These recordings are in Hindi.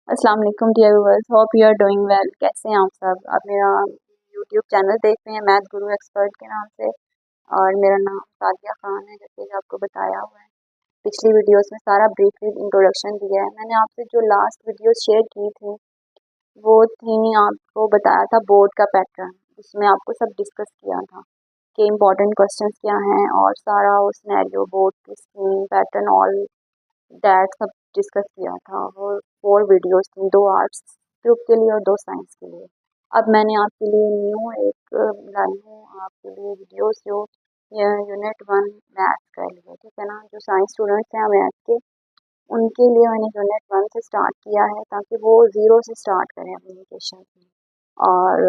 अस्सलाम वालेकुम dear viewers, hope you are doing well. कैसे हैं आप सब? आप मेरा यूट्यूब चैनल देख रहे हैं मैथ गुरु एक्सपर्ट के नाम से, और मेरा नाम सादिया खान है, जैसे कि आपको बताया हुआ है। पिछली वीडियोस में सारा ब्रीफली इंट्रोडक्शन दिया है। मैंने आपसे जो लास्ट वीडियो शेयर की थी वो थी, आपको बताया था बोर्ड का पैटर्न, जिसमें आपको सब डिस्कस किया था कि इम्पोर्टेंट क्वेश्चंस क्या हैं, और सारा वो सिनेरियो बोर्ड की स्कीम पैटर्न ऑल दैट सब डिस्कस किया था। वो 4 वीडियोस थी, 2 आर्ट्स ग्रुप के लिए और 2 साइंस के लिए। अब मैंने आपके लिए न्यू एक लाई हूँ आपके लिए वीडियोस, जो यूनिट 1 मैथ का लिए, ठीक है ना। जो साइंस स्टूडेंट्स हैं मैथ के, उनके लिए मैंने यूनिट 1 से स्टार्ट किया है, ताकि वो ज़ीरो से स्टार्ट करें अपनी एजुकेशन की। और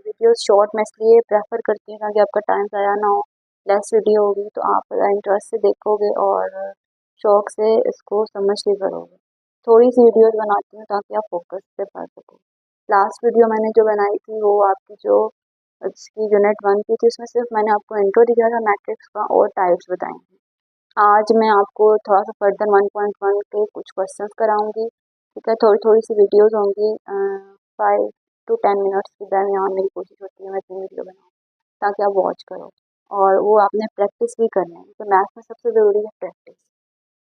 वीडियोस शॉर्ट मैं इसलिए प्रेफर करती हूँ ताकि आपका टाइम ज़ाया ना हो। लेस वीडियो होगी तो आप इंटरेस्ट से देखोगे और शौक से इसको समझ के करोगे। थोड़ी सी वीडियोस बनाती हूँ ताकि आप फोकस से पढ़ सको। लास्ट वीडियो मैंने जो बनाई थी वो आपकी जो इसकी यूनिट 1 की थी, उसमें सिर्फ मैंने आपको इंट्रो दिया था मैट्रिक्स का और टाइप्स बताए थे। आज मैं आपको थोड़ा सा फर्दर 1.1 के कुछ क्वेश्चंस कराऊंगी, ठीक है। थोड़ी थोड़ी सी वीडियोस होंगी, 5 to 10 मिनट्स के दरमियान मेरी कोशिश होती है मैं इतनी वीडियो बनाऊँ ताकि आप वॉच करो, और वो आपने प्रैक्टिस भी करना है, तो मैथ में सबसे ज़रूरी है प्रैक्टिस।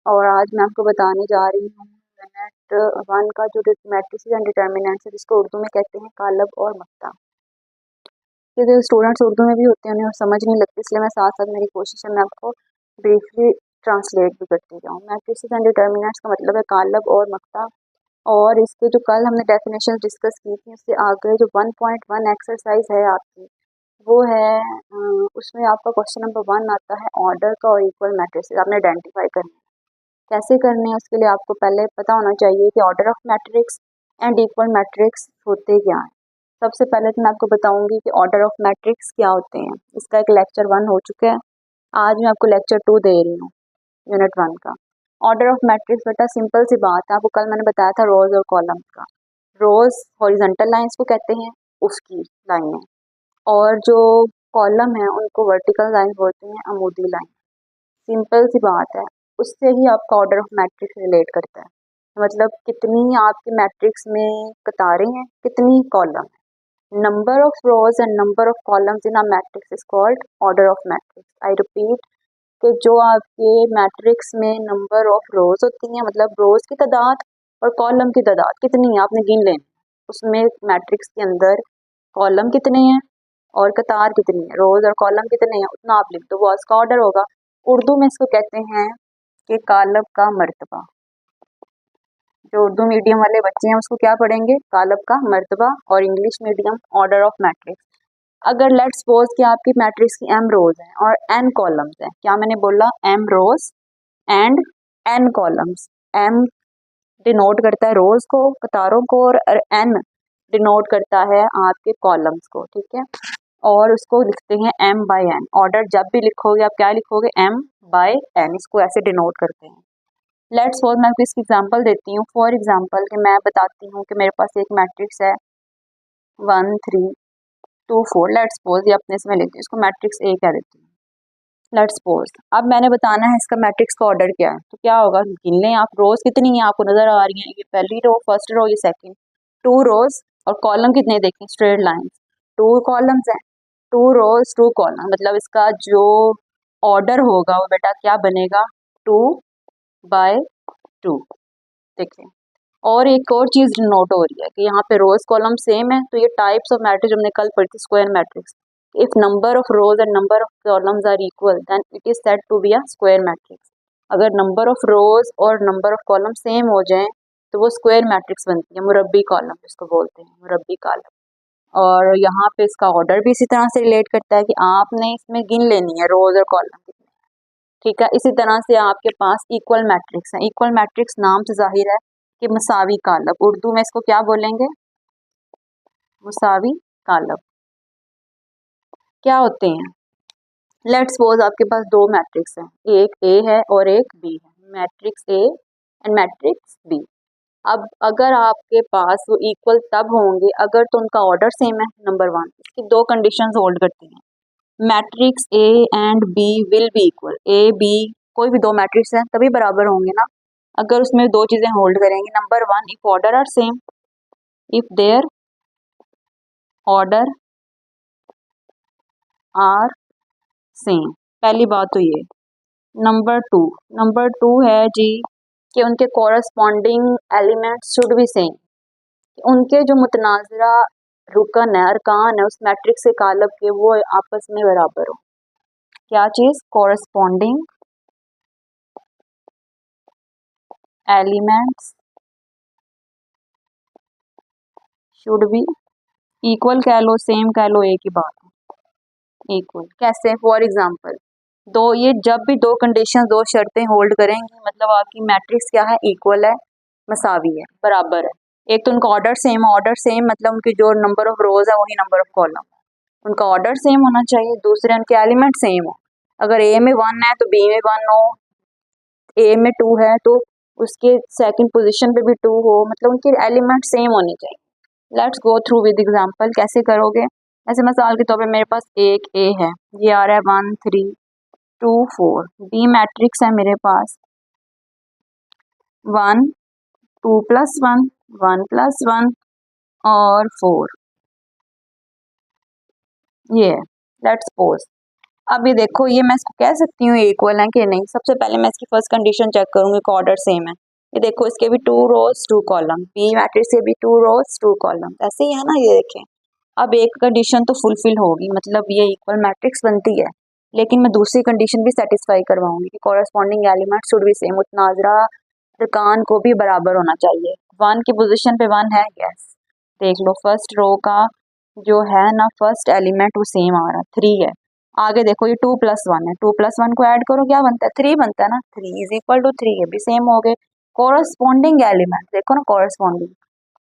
और आज मैं आपको बताने जा रही हूँ यूनिट 1 का जो मैट्रिसेस एंड डिटर्मिनेंट्स है, जिसको उर्दू में कहते हैं कालब और मक्ता। क्योंकि स्टूडेंट्स उर्दू में भी होते हैं, उन्हें समझ नहीं लगती, इसलिए मैं साथ साथ मेरी कोशिश है मैं आपको ब्रीफली ट्रांसलेट भी करती जाऊँ। मैट्रिसेस एंड डिटर्मिनेंट्स का मतलब है कालब और मक्ता। और इसके जो कल हमने डेफिनेशन डिस्कस की थी, उससे आगे जो 1.1 एक्सरसाइज है आपकी, वो है उसमें आपका क्वेश्चन नंबर 1 आता है ऑर्डर का और इक्वल मैट्रिसेस आपने आइडेंटिफाई करना है। कैसे करने हैं उसके लिए आपको पहले पता होना चाहिए कि order of matrix and equal matrix होते क्या हैं। सबसे पहले तो मैं आपको बताऊंगी कि ऑर्डर ऑफ मैट्रिक्स क्या होते हैं। इसका एक लेक्चर 1 हो चुका है, आज मैं आपको लेक्चर 2 दे रही हूँ यूनिट 1 का। ऑर्डर ऑफ मैट्रिक्स बेटा सिंपल सी बात है, आपको कल मैंने बताया था रोज और कॉलम का। रोज हॉरिजॉन्टल लाइंस को कहते हैं, उसकी लाइनें, और जो कॉलम है उनको वर्टिकल लाइन बोलते हैं, अमूदी लाइन। सिंपल सी बात है, उससे ही आपका ऑर्डर ऑफ मैट्रिक्स रिलेट करता है। मतलब कितनी आपके मैट्रिक्स में कतारें हैं, कितनी कॉलम है। Number of rows and number of columns in a matrix is called order of matrix. I repeat कि जो आपके मैट्रिक्स में नंबर ऑफ रोज होती हैं, मतलब रोज की तादाद और कॉलम की तादाद कितनी है आपने गिन लेनी, उसमें मैट्रिक्स के अंदर कॉलम कितने हैं और कतार कितनी है, रोज और कॉलम कितने हैं उतना आप लिख दो, वो उसका ऑर्डर होगा। उर्दू में इसको कहते हैं कि कालब का मर्तबा। जो उर्दू मीडियम वाले बच्चे हैं उसको क्या पढ़ेंगे, कालब का मर्तबा, और English medium order of matrix. अगर लेट्स सपोज कि आपकी मैट्रिक्स की m रोज हैं और n कॉलम्स हैं, क्या मैंने बोला, m rows and n columns. m denote करता है रोज को, कतारों को, और n डिनोट करता है आपके कॉलम्स को, ठीक है। और उसको लिखते हैं m/n। ऑर्डर जब भी लिखोगे आप क्या लिखोगे, m/n, इसको ऐसे डिनोट करते हैं। लेट्स सपोज मैं आपको इसकी एग्जांपल देती हूँ। फॉर एग्जांपल कि मैं बताती हूँ कि मेरे पास एक मैट्रिक्स है 1 3 2 4। लेट्स सपोज ये अपने से मैं लेती हूँ, इसको मैट्रिक्स ए कह देती हूँ। लेट्स सपोज अब मैंने बताना है इसका मैट्रिक्स का ऑर्डर क्या है, तो क्या होगा, गिन लें आप। रोज कितनी है आपको नजर आ रही है, ये पहली रो, फर्स्ट रो, ये सेकंड, 2 रोज। और कॉलम कितने देखें, स्ट्रेट लाइन, 2 कॉलम्स हैं, 2 रोज 2 कॉलम, मतलब इसका जो ऑर्डर होगा वो बेटा क्या बनेगा, 2/2। देखिए, और एक और चीज नोट हो रही है कि यहाँ पे रोज कॉलम सेम है, तो ये टाइप्स ऑफ मैट्रिक्स हमने कल पढ़ी थी, square matrix. If number of rows and number of columns are equal then it is said to be a square matrix. अगर नंबर ऑफ रोज और नंबर ऑफ कॉलम सेम हो जाएं तो वो स्क्वायर मैट्रिक्स बनती है, मुरब्बी कॉलम जिसको बोलते हैं, मुरब्बी कॉलम। और यहाँ पे इसका ऑर्डर भी इसी तरह से रिलेट करता है कि आपने इसमें गिन लेनी है रोज और कॉलम कितने, ठीक है। इसी तरह से आपके पास इक्वल मैट्रिक्स है। इक्वल मैट्रिक्स नाम से जाहिर है कि मसावी कालब, उर्दू में इसको क्या बोलेंगे, मसावी कालब। क्या होते हैं, लेट्स सपोज आपके पास 2 मैट्रिक्स हैं, एक ए है और एक बी है, matrix A and matrix B. अब अगर आपके पास वो इक्वल तब होंगे अगर तो उनका ऑर्डर सेम है, नंबर 1। इसकी 2 कंडीशंस होल्ड करती हैं, matrix A and B will be equal. A B कोई भी 2 मैट्रिक्स हैं तभी बराबर होंगे ना, अगर उसमें दो चीजें होल्ड करेंगे, number one, if order are same, if their order are same, पहली बात तो ये। नंबर टू है जी कि उनके corresponding elements should be same, उनके जो मुतनाज़रा रुकन है, अरकान है उस मैट्रिक्स के कालब के, वो आपस में बराबर हो। क्या चीज? Corresponding elements should be equal, कह लो सेम कह लो, एक ही बात है, इक्वल। कैसे? फॉर एग्जांपल, ये जब भी दो कंडीशन, दो शर्तें होल्ड करेंगी, मतलब आपकी मैट्रिक्स क्या है? इक्वल है, मसावी है, बराबर है। एक तो उनका ऑर्डर सेम, ऑर्डर सेम मतलब उनकी जो नंबर ऑफ रोज है वही नंबर ऑफ कॉलम, उनका ऑर्डर सेम होना चाहिए। दूसरे, उनके एलिमेंट सेम हो, अगर ए में 1 है तो बी में 1 हो, ए में 2 है तो उसके सेकंड पोजीशन पे भी 2 हो, मतलब उनके एलिमेंट सेम होने चाहिए। Let's go through with example. कैसे करोगे? ऐसे मिसाल के तौर पे मेरे पास एक ए है, ये आ रहा है 1 3 2 4। बी मैट्रिक्स है मेरे पास 1 2 + 1 1 + 1 और 4, ये है। लेट्स सपोज, अब ये देखो, ये मैं इसको कह सकती हूँ इक्वल है कि नहीं। सबसे पहले मैं इसकी फर्स्ट कंडीशन चेक करूंगी कि ऑर्डर सेम है। ये देखो, इसके भी 2 रोज 2 कॉलम, बी मैट्रिक्स के भी 2 रोज 2 कॉलम, ऐसे ही है ना। ये देखें, अब एक कंडीशन तो फुलफिल होगी, मतलब ये इक्वल मैट्रिक्स बनती है, लेकिन मैं दूसरी कंडीशन भी सेटिस्फाई करवाऊंगी कि corresponding element should be same, मुतनाज़रा अरकान को भी बराबर होना चाहिए। 1 की पोजीशन पे 1 है, यस। देख लो, फर्स्ट रो का जो है ना फर्स्ट एलिमेंट वो सेम आ रहा है, 3 है। आगे देखो, ये 2 + 1 है, 2 + 1 को ऐड करो, क्या बनता है? 3 बनता है ना। 3 = 3, ये भी सेम हो गए। कॉरस्पॉन्डिंग एलिमेंट देखो ना, कॉरस्पॉन्डिंग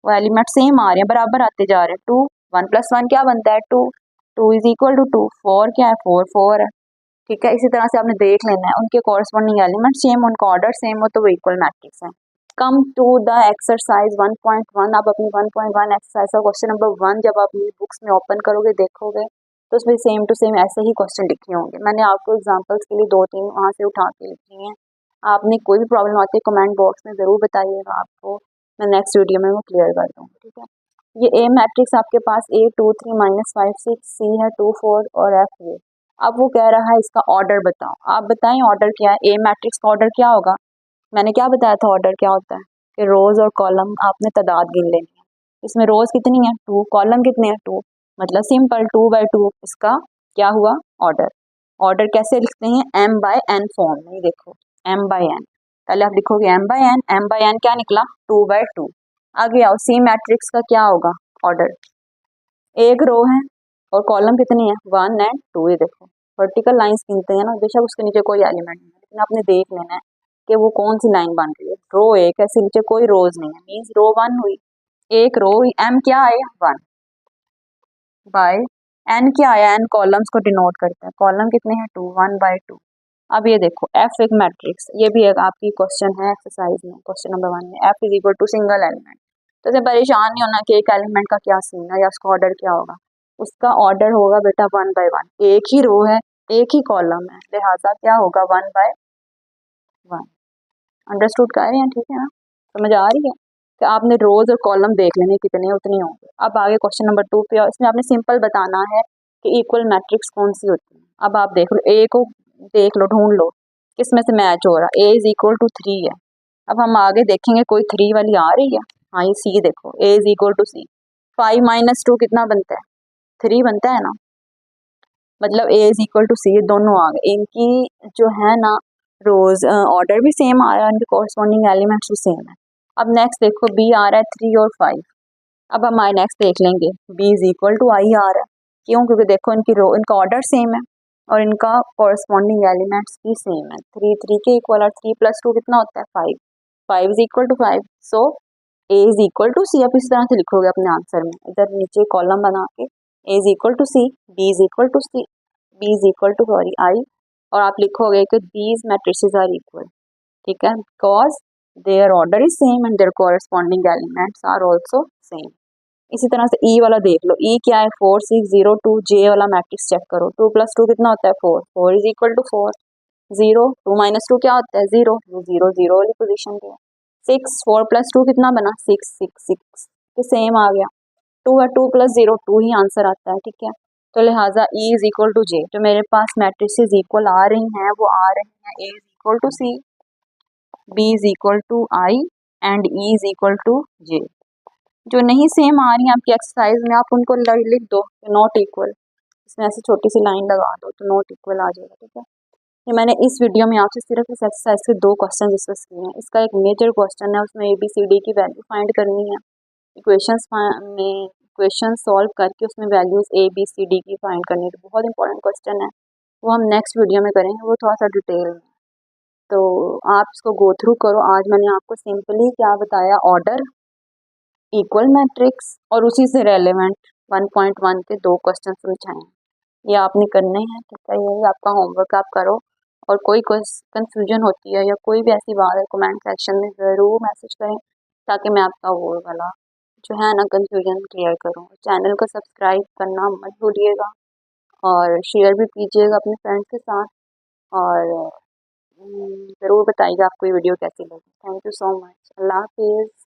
वो एलिमेंट सेम आ रहे हैं, बराबर आते जा रहे हैं। 2 1 + 1 क्या बनता है? 2 2 = 2 4 क्या है? 4 4 है। ठीक है, इसी तरह से आपने देख लेना है, उनके कॉरस्पॉन्डिंग एलिमेंट सेम, उनका ऑर्डर सेम हो तो वो इक्वल मैट्रिक्स है। Come to the exercise 1.1। आप अपनी 1.1 एक्सरसाइज का क्वेश्चन नंबर 1 जब आप अपनी बुक्स में ओपन करोगे, देखोगे तो उसमें सेम टू सेम ऐसे ही क्वेश्चन लिखे होंगे। मैंने आपको एग्जांपल्स के लिए 2-3 वहाँ से उठा के लिखी हैं। आपने कोई भी प्रॉब्लम आती है कमेंट बॉक्स में ज़रूर बताइएगा, आपको मैं नेक्स्ट वीडियो में वो क्लियर कर दूँगी। ठीक है, ये ए मैट्रिक्स आपके पास A 2 3 -5 6, C है 2 4 और F ये। अब वो कह रहा है इसका ऑर्डर बताओ। आप बताएं ऑर्डर क्या है? ए मैट्रिक्स का ऑर्डर क्या होगा? मैंने क्या बताया था ऑर्डर क्या होता है? कि रोज और कॉलम आपने तादाद गिन लेनी है। इसमें रोज कितनी है? 2, कॉलम कितने हैं? 2, मतलब सिंपल 2/2 इसका क्या हुआ? ऑर्डर। ऑर्डर कैसे लिखते हैं? m/n फॉर्म में। देखो, m/n, पहले आप लिखोगे m/n, m/n क्या निकला? 2/2। आगे आओ, सी मैट्रिक्स का क्या होगा ऑर्डर? एक रो है और कॉलम कितनी है? 1 और 2। ये देखो, वर्टिकल लाइंस गिनते हैं ना, बेशक उसके नीचे कोई एलिमेंट नहीं है, लेकिन आपने देख लेना है कि वो कौन सी लाइन बन रही है। रो एक है, इसके नीचे कोई रोज नहीं है, मीन्स रो 1 हुई। एक रो हुई, m क्या आया? 1 बाय n क्या आया? n कॉलम्स को डिनोट करता है, कॉलम कितने हैं? 2 1/2। अब ये देखो, f एक मैट्रिक्स, ये भी एक आपकी क्वेश्चन है एक्सरसाइज में, क्वेश्चन नंबर 1 में। f = सिंगल एलिमेंट, तो इसे परेशान नहीं होना कि एक एलिमेंट का क्या सीन है या उसका ऑर्डर क्या होगा। उसका ऑर्डर होगा बेटा 1/1, एक ही रो है, एक ही कॉलम है, लिहाजा क्या होगा? 1/1। अंडरस्टूड कर रहे हैं? ठीक है ना, समझ आ रही है कि आपने रोज और कॉलम देख लेने कितने उतने होंगे। अब आगे क्वेश्चन नंबर 2 पे, इसमें आपने सिंपल बताना है कि इक्वल मैट्रिक्स कौन सी होती है। अब आप देख लो, ए को देख लो, ढूंढ लो किस में से मैच हो रहा है। A = 3 है। अब हम आगे देखेंगे कोई 3 वाली आ रही है। हाँ, ये C देखो, A = C। 5 - 2 कितना बनता है? 3 बनता है ना, मतलब A = C, ये दोनों आ गए। इनकी जो है ना रोज ऑर्डर भी सेम आ रहा है, इनके कॉरस्पॉन्डिंग एलिमेंट्स भी सेम है। अब नेक्स्ट देखो, B आ रहा है 3 और 5। अब हम आई नेक्स्ट देख लेंगे, B = I आ रहा है। क्यों? क्योंकि देखो इनकी रो, इनका ऑर्डर सेम है और इनका कॉरस्पॉन्डिंग एलिमेंट्स भी सेम है। 3 3 के इक्वल, और 3 + 2 कितना होता है? 5 5 = 5। सो A = C। आप इस तरह से लिखोगे अपने आंसर में, इधर नीचे कॉलम बना के A = C, B = C, sorry I, और आप लिखोगे कि these matrices are equal। ठीक है, because their order is same and their corresponding elements are also same। इसी तरह से E वाला देख लो, E क्या है? 4 6 0 2। J वाला मैट्रिक्स चेक करो, 2 + 2 कितना होता है? 4 4 = 4। 0 2 - 2 क्या होता है? 0, 0 0 वाली पोजीशन पे है। 6 4 + 2 कितना बना 6 6 6 के सेम आ गया। 2 है 2 + 0 2 ही आंसर आता है, ठीक है। तो लिहाजा E is equal to J, जो मेरे पास मैट्रिसेस इक्वल आ रही हैं वो आ रही हैं A is equal to C, B is equal to I and E is equal to J। जो नहीं सेम आ रही हैं आपकी एक्सरसाइज में, आप उनको लिख दो नॉट इक्वल, इसमें ऐसी छोटी सी लाइन लगा दो तो नॉट इक्वल आ जाएगा, ठीक है। ये मैंने इस वीडियो में आपसे सिर्फ इस एक्सरसाइज के 2 क्वेश्चन डिस्कस किए हैं। इसका एक मेजर क्वेश्चन है, उसमें ABCD की वैल्यू फाइंड करनी है। इक्वेशन सॉल्व करके उसमें वैल्यूज ABCD की फाइंड करनी है। तो बहुत इंपॉर्टेंट क्वेश्चन है, वो हम नेक्स्ट वीडियो में करेंगे, वो थोड़ा सा डिटेल में। तो आप इसको गो थ्रू करो। आज मैंने आपको सिंपली क्या बताया, ऑर्डर, इक्वल मैट्रिक्स और उसी से रेलेवेंट 1.1 के 2 क्वेश्चन समझाए। ये आपने करने हैं, ठीक है। यही आपका होमवर्क, आप करो। और कोई कंफ्यूजन होती है या कोई भी ऐसी बात है, कमेंट सेक्शन में ज़रूर मैसेज करें, ताकि मैं आपका वो वाला जो है ना कंफ्यूजन क्लियर करूँ। चैनल को सब्सक्राइब करना मत भूलिएगा और शेयर भी कीजिएगा अपने फ्रेंड्स के साथ। और ज़रूर बताइएगा आपको ये वीडियो कैसी लगी। Thank you so much. अल्लाह हाफिज़।